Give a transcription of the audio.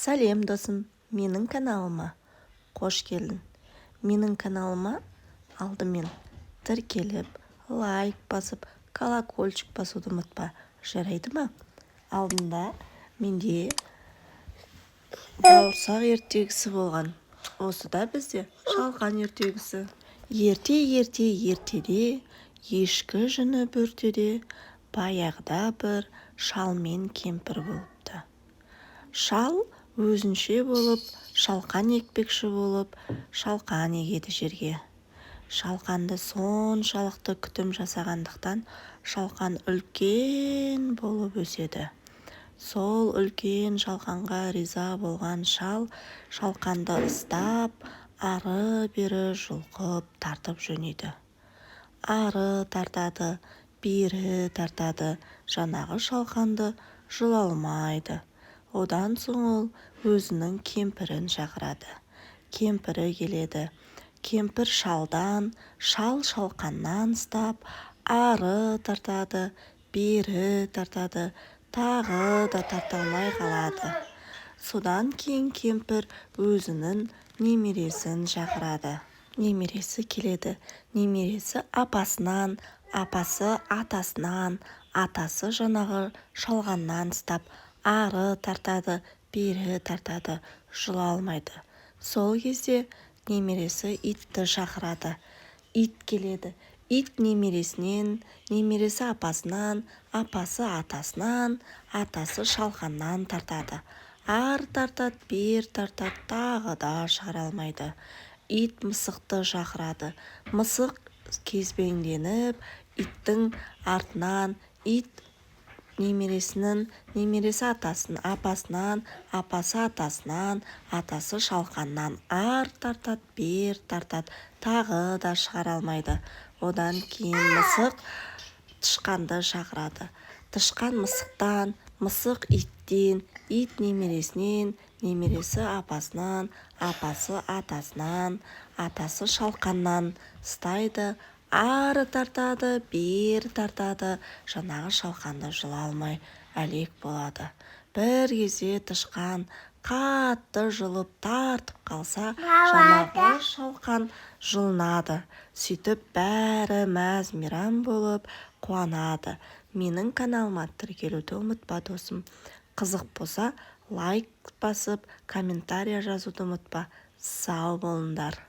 Сәлем досым, менің каналыма қош келдің. Менің каналыма алдымен тіркеліп, лайк басып, колокольчик басуды ұмытпа, жарайды ма? Алдында менде бауырсақ ертегісі болған. Осы да бізде шалқан ертегісі. Ертеде ешкі жүні бөртеде, баяғыда бір шал мен кемпір болыпты. Шал өзінше болып, шалқан екпекші болып, шалқан егеді жерге. Шалқанды соншалықты күтім жасағандықтан шалқан үлкен болып өседі. Сол үлкен шалқанға риза болған шал шалқанды ұстап, ары-бері жұлқып тартып жөнеді. Ары тартады, бері тартады, жаңағы шалқанды жұла алмайды. Одан соң ол өзінің кемпірін шақырады. Кемпірі келеді. Кемпір шалдан, шал шалқаннан ұстап, ары тартады, бері тартады, тағы да тарта алмай қалады. Содан кейін кемпір өзінің немересін шақырады. Немересі келеді. Немересі апасынан, апасы атасынан, атасы жаңағы шалғаннан ұстап, ары тартады, бері тартады, жұла алмайды. Сол кезде немересі итті шақырады. Ит келеді. Ит немересінен, немересі апасынан, апасы атасынан, атасы шалқаннан тартады. Ар тартады, бер тартады, тағы да шығара алмайды. Ит мысықты шақырады. Мысық кезбеңденіп, иттің артынан, ит немересінің, немересі атасының, апасынан, апасы атасынан, атасы шалқаннан ар тартады, бер тартады, тағы да шығара алмайды. Одан кейін мысық тышқанды шақырады. Тышқан мысықтан, мысық иттен, ит немересінен, немересі апасынан, апасы атасынан, атасы шалқаннан ұстайды. Ары тартады, бер тартады, жаңағы шалқанды жұла алмай әлек болады. Бір кезде тышқан қатты жұлып тартып қалса, жаңағы шалқан жұлынады. Сөйтіп бәрі мәз-мейрам болып қуанады. Менің каналыма тіркелуді ұмытпа досым. Қызық болса, лайк басып, комментария жазуды ұмытпа. Сау болыңдар.